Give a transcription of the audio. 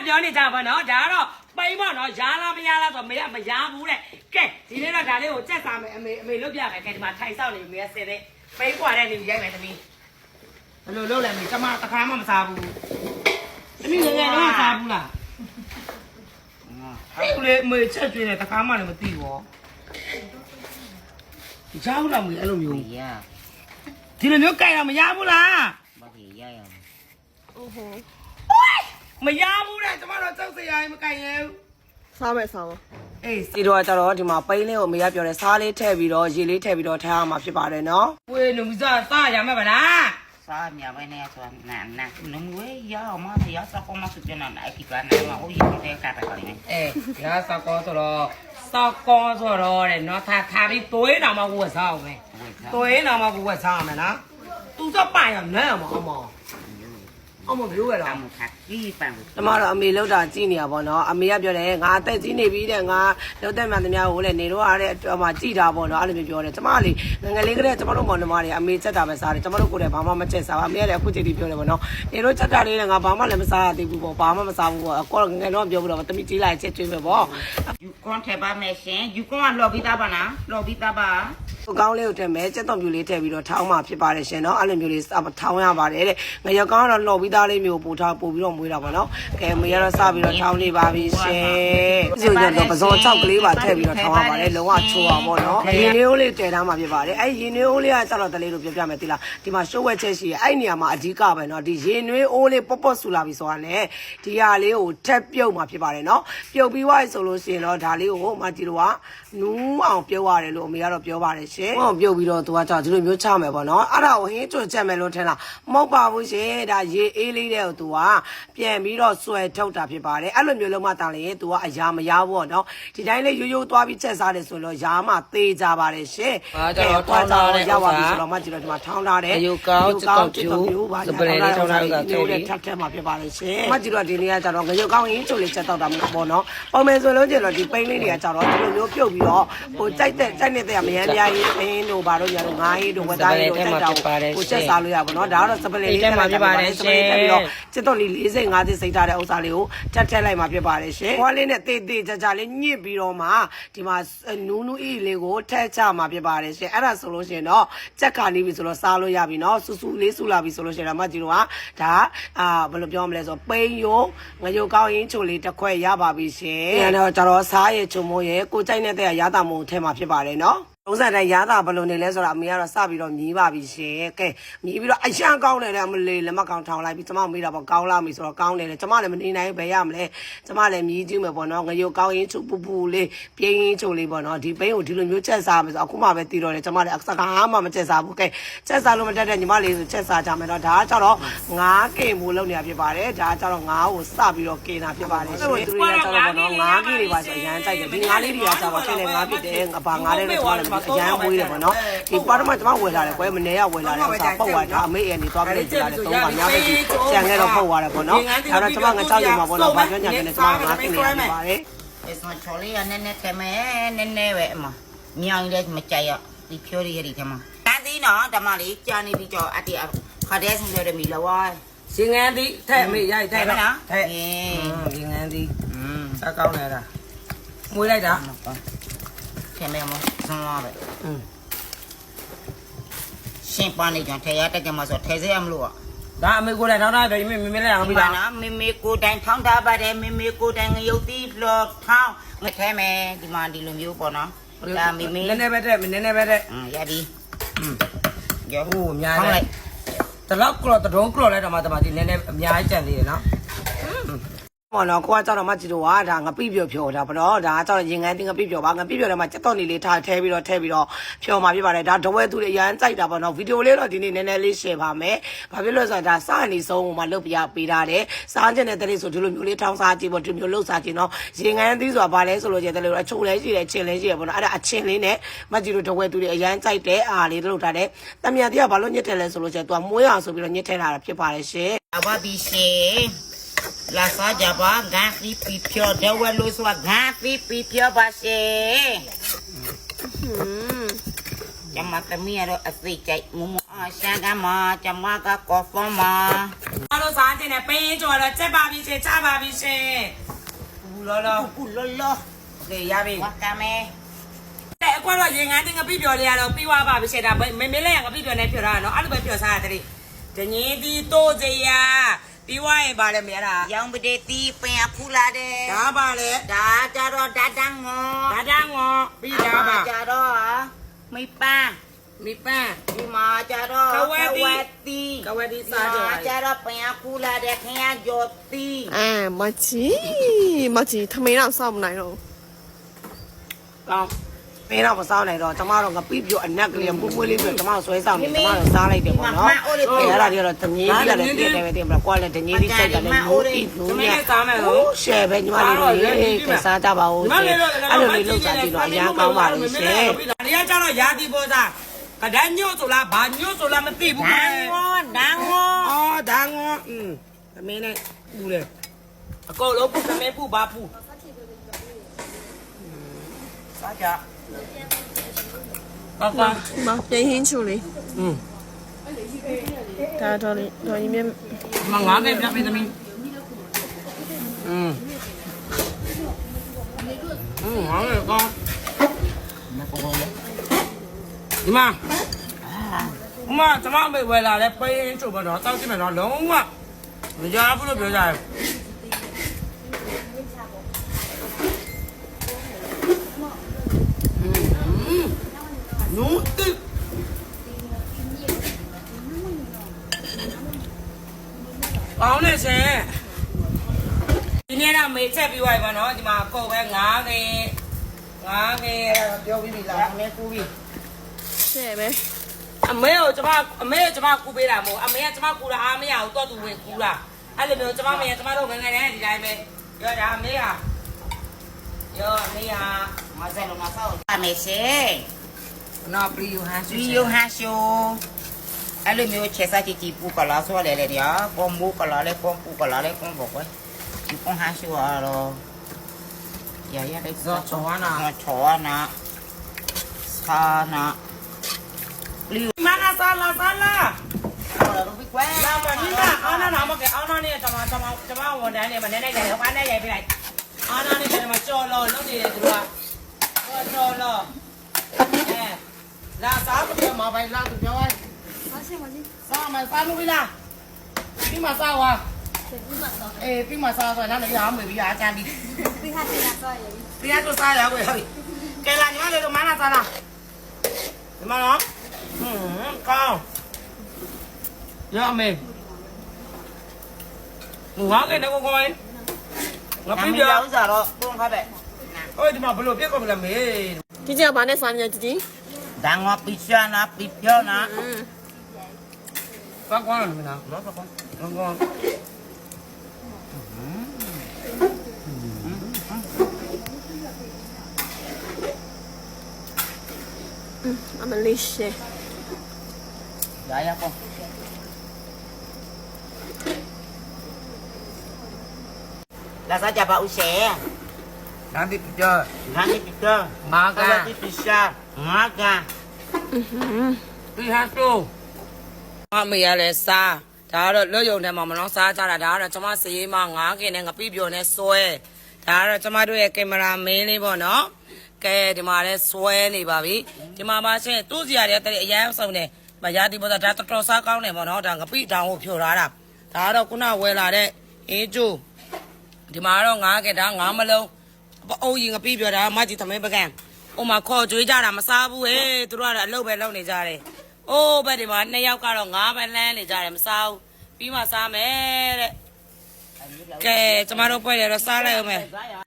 ပြောနေကြပါနော်ဒါကတော့ပိန်ပေါ့နော်ရားလားမရားလားဆိုမေကမရားဘူးတဲ့ကဲဒီနေ့တော့ဒါလေးကိုကြက်စားမယ်အမေလုပ်ပြမယ်ကဲဒီမှာထိုင်ဆောက်နေမေကဆယ်တဲ့ပိန်กว่าတဲ့နေရိုက်မယ်သမီးဘယ်လိုလုပ်လဲမေကျမတခါမှမစားဘူးသမီးငယ်ငယ်တော့စားဘူးလားအဲ့လေမေချက်ကျွေးတယ်တခါမှလည်းမသိဘူးဒီချောင်းတော့မေအဲ့လိုမျိုးဒီလိုမျိုးကြိုက်တော့မရဘူးလားမရရမရဘူးတဲ့ကျမတို့ကြောက်စရာမကြိုက်ရဲဘူးစားမယ်အေးစီတော့ကြတော့ဒီမှာပိန်းလေးကိုမေကပြောတယ်စားလေးထည့်ပြီးတော့ရေလေးထည့်ပြီးတော့ထားရမှာဖြစ်ပါတယ်နော်ဝေးနုံစားရမယ်ဗလားစားမြပဲနဲ့ဆိုနာနုံဝေးရအောင်မရစကောမစပြနာအဲ့ဒီကနာမဟိုရတဲ့ကပ်ပါလိမ့်မယ်အေးရစကောဆိုတော့တဲ့နော်ထားပြီးသွေးတော်မှကိုယ်စားအောင်မယ်သွေးတော်မှကိုယ်စားအောင်မယ်နော်သူစပိုင်ရနဲအောင်အမပြောရတာကြီးပန်တမတော့အမေလောက်တာကြည့်နေရပါတော့အမေကပြောတယ်ငါအသက်ကြီးနေပြီတဲ့ငါလောက်တဲ့မှန်သမျှကိုလည်းနေတော့ရတဲ့မှကြည့်တာပေါ့နော်အဲ့လိုမျိုးပြောတယ်ကျမလေးငငယ်လေးကလေးကျမတို့မောင်နှမတွေအမေချက်တာပဲစားတယ်ကျမတို့ကိုယ်လည်းဘာမှမချက်စားပါအမေကလည်းအခုချိန်ထိပြောတယ်ပေါ့နော်နေတော့ချက်တာလေးလည်းငါဘာမှလည်းမစားရသေးဘူးပေါ့ဘာမှမစားဘူးပေါ့အကောငငယ်တော့ပြောပြီးတော့တမိကြီးလိုက်ချက်ကျွေးပဲပေါ့ယူကွန်ထဲပါမယ်ရှင်ယူကွန်ကလော်ပြီးသားပါနော်လော်ပြီးသားပါကောင်းလေးကိုထည့်မယ်စက်တော်ပြူလေးထည့်ပြီးတော့ထောင်းမှဖြစ်ပါတယ်ရှင်နော်အဲ့လိုမျိုးလေးထောင်းရပါတယ်တဲ့ငရကောင်းတော့လော်ပြီးသားလေးမျိုးပို့ပြီးတော့မွေးတာပေါ့နော်ကဲမေရတော့စပြီးတော့ထောင်းလေးပါပြီရှင်ဒီလိုတော့ပဇော်6ကလေးပါထည့်ပြီးတော့ထောင်းရပါတယ်လုံးဝချိုးအောင်ပေါ့နော်ရင်လေးအိုးလေးတည်ထားမှဖြစ်ပါတယ်အဲ့ရင်လေးအိုးလေးကစတော့တလေးလို့ပြောပြမယ်တိလားဒီမှာရှိုးဝဲချက်ရှိရဲ့အဲ့နေရာမှာအဓိကပဲနော်ဒီရင်နွေးအိုးလေးပေါ့ဆူလာပြီဆိုတာနဲ့ဒီဟာလေးကိုထက်ပြုတ်မှဖြစ်ပါတယ်နော်ပြုတ်ပြီးွားဆိုလို့ရှိရင်တော့ဒါလေးကိုမတီတို့ကနူးအောင်ပြုတ်ရတယ်လို့အမေကတော့ပြောပါတယ်ရှင်ဟောပြုတ်ပြီးတော့သူကကြောက်ဒီလိုမျိုးချမယ်ပေါ့နော်အဲ့ဒါကိုဟင်းကျွတ်ချက်မယ်လို့ထင်လားမဟုတ်ပါဘူးရှင်ဒါရေအေးလေးတဲ့ကိုသူကပြန်ပြီးတော့ဆွဲထုတ်တာဖြစ်ပါတယ်အဲ့လိုမျိုးလုံးမတောင်းလေသူကအရာမရဘူးပေါ့နော်ဒီတိုင်းလေးရိုးသွားပြီးချက်စားတယ်ဆိုတော့ရာမသေးကြပါတယ်ရှင်ကဲတော့ရောက်ပါပြီဆိုတော့မကြည့်တော့ဒီမှာထောင်းထားတယ်ရုပ်ကောင်းကျုပ်ပြူပါစပယ်လေးထောင်းထားတာခဲပြီးထပ်မှာဖြစ်ပါတယ်ရှင်မကြည့်တော့ဒီနေ့ကကြတော့ငရုတ်ကောင်းရင်းချိုလေးချက်တော့တာမဟုတ်ပေါ့နော်ပုံမှန်ဆိုလို့ကျတော့ဒီပိန်းလေးတွေကကြတော့ဒီလိုမျိုးပြုတ်ပြီးတော့ဟိုကြိုက်နေတဲ့မရမ်းပြားရေးအင်းတို့ဘာလို့ညာလို့ငါးရေးတို့ဝက်သားရေးတို့တက်တာကိုချက်စားလို့ရပါတော့ဒါကတော့စပယ်လေးထဲမှာဖြစ်ပါတယ်ရှင်ပြီးတော့စစ်တော့လေး45စိတ်ထားတဲ့ဥစ္စာလေးကိုထပ်လိုက်မှာဖြစ်ပါတယ်ရှင်။ဘွားလေးနဲ့တေးကြလေးညစ်ပြီးတော့မှဒီမှာနူးအီလေးကိုထက်ချမှာဖြစ်ပါတယ်ရှင်။အဲ့ဒါဆိုလို့ရှိရင်တော့ကြက်ခါနေပြီဆိုတော့စားလို့ရပြီနော်။စူလေးစူလာပြီဆိုလို့ရှိရင်တော့မကြီးတို့ကဒါဘယ်လိုပြောမလဲဆိုပိန်းယုံငရုတ်ကောင်းရင်းချိုလေးတစ်ခွက်ရပါပြီရှင်။အဲ့တော့ကျတော့စားရဲ့ချုံမိုးရဲ့ကိုကြိုက်တဲ့ရတာမို့ထဲမှာဖြစ်ပါတယ်နော်။လုံးစားတိုင်းရတာဘလို့နေလဲဆိုတာအမေကတော့စပြီးတော့မြည်ပါပြီရှင်ကဲမြည်ပြီးတော့အရန်ကောင်းတယ်လေအမလေးလက်မကောင်းထောင်လိုက်ပြီးကျမမေးတာပေါ့ကောင်းလာပြီဆိုတော့ကောင်းတယ်လေကျမလည်းမနေနိုင်ဘယ်ရမလဲကျမလည်းမြည်ကြည့်မယ်ပေါ့နော်ငရုတ်ကောင်းရင်ချုပ်ပူလေးပြင်းရင်ချုပ်လေးပေါ့နော်ဒီပိန်းကိုဒီလိုမျိုးချက်စားမယ်ဆိုအခုမှပဲတည်တော့တယ်ကျမလည်းအစကားမှမချက်စားဘူးကဲချက်စားလို့မတတ်တဲ့ညီမလေးဆိုချက်စားကြမယ်တော့ဒါကကျတော့ငါးကင်မိုးလုံးနေတာဖြစ်ပါတယ်ဒါကကျတော့ငါးကိုစပြီးတော့ကင်တာဖြစ်ပါတယ်ရှင်သူတွေကကျတော့ပေါ့နော်ငါးကင်တွေပါဆိုအရန်ကြိုက်တယ်ဒီငါးလေးတွေကကျတော့ထဲလေငါးဖြစ်တယ်ဘာငါးလေးတွေသွားတယ်အရန်မွေးတယ်ပေါ့နော်ဒီပါတော့မှကျွန်မဝယ်လာတယ်ကွယ်မနေရဝယ်လာတယ်ဥစားပုတ်သွားတာအမေအဲ့နေသွားပြီးကြည့်လာတယ်သုံးပါများပဲကြည့်ကြံခဲ့တော့ပုတ်သွားတယ်ပေါ့နော်ဒါတော့ကျွန်မငချောက်ရုံမှာပေါ့နော်ဘာပြောညာတယ်လဲကျွန်မငါးတင်နေရပါတယ်အဲ့ဆိုချော်လေးကနည်းနည်းထဲမဲ့နည်းနည်းပဲအမမြောင်လေးမကြိုက်ရဒီဖြိုးလေးရည်ထဲမှာတန်းသေးနော်ဓမ္မလေးကြာနေပြီးကြောအတေခါတဲ့ဆင်းရမီလောရှင်ငန်းသည်ထဲ့အမေရိုက်ထဲ့တော့ထဲ့ရှင်ငန်းသည်စားကောင်းနေတာမွေးလိုက်တာထဲ့မယ်မဆန်းသွားပဲရှင်ပန်းနေကြထဲရတက်ကြမှာဆိုထဲစေရမလို့ဒါအမေကိုယ်တိုင်ထောင်းထားတယ်မေလည်းအောင်ပြီလားနော်မေကိုယ်တိုင်ထောင်းထားပါတယ်မေကိုယ်တိုင်ငရုတ်သီးလော်ထောင်းမထဲမယ်ဒီမှာဒီလိုမျိုးပေါ့နော်ဒါမေနည်းနည်းပဲတဲ့ရပြီရောဟိုအများကြီးတလောက်ကလော်တုံးကလော်လိုက်တော့မှတမဒီနည်းနည်းအများကြီးကြံသေးတယ်နော်မော်နော်ကိုကကြောက်တော့မကြည့်တော့ဟာဒါငပိပြော်ဖြော်တာဗောဒါကြောက်ရင်ငန်းတင်းငပိပြော်ပါငပိပြော်ထဲမှာစက်တော့နေလေးထားထဲပြီးတော့ဖြော်มาပြပါတယ်ဒါတဝဲသူတွေအရန်ကြိုက်တာဗောနော်ဗီဒီယိုလေးတော့ဒီနေ့နည်းနည်းလေး share ပါမယ်ဘာဖြစ်လို့ဆိုတော့ဒါစနေဆုံးဟိုမှာလုပ်ပြပေးထားတယ်စားချက်တဲ့တလေးဆိုဒီလိုမျိုးလေးထောင်းစားကြည့်ဗောဒီမျိုးလှုပ်စားကြည့်နော်ရင်ငန်းတင်းဆိုတာဘာလဲဆိုလို့ကျတဲ့လေးအချိုလေးရှိတယ်ချင်းလေးရှိတယ်ဗောနော်အဲ့ဒါအချင်းလေးနဲ့မကြည့်လို့တဝဲသူတွေအရန်ကြိုက်တဲ့အားလေးလုပ်ထားတယ်တမန်တရားဘာလို့ညစ်တယ်လဲဆိုလို့ကျသူကမွေးအောင်ဆိုပြီးတော့ညစ်ထဲလာတာဖြစ်ပါတယ်ရှင်အဘဘီရှင်လာစားကြပါဂန်သီပီဖြောတဲ့ဝဲလို့ဆိုတာဂန်သီပီဖြောပါရှင်ကျမသမီးရတော့အသိကြိုက်မမအရှမ်းကမှာကျမကကော်ဖမ တို့စားတင်တယ်ပင်းကြော်တော့ချက်ပါပြီရှင်ချပါပြီရှင်ဘူးလောလော ကူလောလော โอเคရပြီ ဝါကမဲ တဲ့အကွက်တော့ရေငန်းတင်ငပိပြော်လေးရတော့ပြီးသွားပါပြီရှင်ဒါမင်းလေးရငပိပြော်နေပြော်တာနော်အဲ့လိုပဲပြော်စားရတယ်တငင်းဒီတိုးစရာပြီးသွားရင်ပါလေမရတာ ရောင်ပဒေတီပင်ဖူလာတယ် ဒါပါလေ ဒါကြတော့ဓာတန်ငေါ ဒါတန်းငေါပြီးတာပါ ကြတော့မိပန်း မိပန်း ဒီမှာကြတော့ ကဝက်တီ တီ ကဝက်ဒီစားကြော် ကြတော့ပင်ဖူလာတယ်ခင်ဗျာကြော်တီ မကြီးထမင်းတော့စောင့်မနိုင်တော့ ကောင်းပင်းတော့မစားနိုင်တော့ကျမတို့ငပိပြော်အနက်ကလေးပူပူလေးပြောကျမတို့ဆွဲဆောင်နေကျမတို့စားလိုက်တယ်ပေါ့နော်အဲ့ဒါတွေကတော့တငင်းကြီးလည်းပြည့်တယ်ပဲတင်မလားကွာလည်းတငင်းကြီးစိတ်တယ်လည်းဘူးပြီးဘူးညစားမယ်လို့ရှယ်ပဲညီမလေးတို့ကစားကြပါဦးအဲ့လိုလေးလုပ်စားကြည့်တော့အများကောင်းပါလိမ့်ရှင်ဒီကကျတော့ရာသီပေါ်စားကဒညို့ဆိုလားဘာညို့ဆိုလားမသိဘူး ဒန်ငေါဒန်ငေါ အော်ဒါငေါသမင်းနဲ့ပူလေအကုန်လုံးပူသမင်းပူဘာပူစားကြကောင်းကောင်း ဒီမှာပြင်းဟင်းချူလေးဒါတော့လေတော့ရင်မြ မငါးကပြပေးသမီးငါးကကောင်းဒီမှာကျွန်မအမေဝယ်လာတဲ့ပိန်းချို့ပဲတော့တောက်ကြည့်မယ်တော့လုံးဝမကြားဘူးလို့ပြောကြတယ်နူးတိကောင်းနေစင်ဒီနေ့တော့မေချက်ပြီးသွားပြီပေါ့နော်ဒီမှာကုတ်ပဲငါးကပြောပြီးပြီလားအမေကူပြီ ရှယ်ပဲ အမေကကျမကူပေးတာမဟုတ်အမေကကျမကူတာအားမရဘူးတော့သူဝင်ကူတာအဲ့လိုမျိုးကျမတို့ငယ်ငယ်နဲ့ဒီတိုင်းပဲပြောတာအမေကမဆယ်လုံးမဆောက်ပါမယ်ရှင် နော်ပရီယိုဟန် ဒီယိုဟာရှိုအဲ့လိုမျိုးချက်စားကြည့်ပူကလာဆိုလေလေညာကွန်ဘူကလာလေကွန်ပူကလာလေကွန်ဘောကွယ်ဒီကွန်ဟာရှိုalorsရရတဲ့ ဇောချောနာ ချောနာစာနာလီ မနာဆာလာ အော်ရူဘီကွယ် လာမနီနာအာနာမကအာနာနဲ့ကျွန်မဝန်တန်းနဲ့မနေနိုင်တယ်ဟိုကနေရိုက်ပြလိုက်အာနာနဲ့ကျွန်မကြော်လောလုပ်နေတယ်သူကကြော်လောလာစားပြီးမှာပဲလာသူပြောရဲစားလို့ပြီလားပြီးမှစားဝါပြီးမှစားဆိုတော့လည်းရအောင်ပြီအားချမ်းပြီပြီးတော့စားရပြီကဲလာညီမလေးတို့မနာစားလားဒီမှာနော်ကောင်းရမယ်ငါကနေကိုကိုင်းငါ အ ပြ မေ ပြ ရောက်စားတော့ပုံခါပဲ ဟိုဒီမှာဘလို့ပြက်ကုန်မလားမေ ဒီကြဘာနဲ့စားနေကြည် ဒန်ငါပိရှာနာပိပြောနာ ကောင်းကောင်းလားမလား လောကကွန် ကောင်းကောင်း အမလေးရှယ် ရရကွန်လာစားကြပါဦးရှယ် နာတိပြ ငါနေပိတော့ ငါက တိပိရှာငါက ပြီးဟာဆိုအမေရလဲစားဒါကတော့လွတ်ယုံထဲမှာမလို့စားကြတာဒါကတော့ကျွန်မစရေးမငါးကင်နဲ့ငပိပြော်နဲ့စွဲဒါကတော့ကျွန်မတို့ရဲ့ကင်မရာမင်းလေးပေါ့နော်ကဲဒီမှာလဲစွဲနေပါပြီဒီမှာပါရှင်သူ့စီရတဲ့တဲ့အရန်စုံနေမရသည်ပေါ့ဒါတော်တော်စားကောင်းတယ်ပေါ့နော်ဒါငပိတောင်ကိုဖြိုထားတာဒါကတော့ခုနဝယ်လာတဲ့အေးကျိုးဒီမှာတော့ငါးကင်ဒါငါးမလုံးအိုးရင်ငပိပြော်တာမကြီးသမင်းပကံဟိုမှာခေါ်ကြွေးကြတာမစားဘူးဟဲ့သူတို့ကတော့အလုပ်ပဲလုပ်နေကြတယ်အိုးဘက်ဒီမှာ2ယောက်ကတော့ငါးပဲလန်းနေကြတယ်မစားဘူးပြီးမှစားမယ်တဲ့ကဲကျမတို့ပွဲတယ်တော့စားလိုက်အောင်မယ်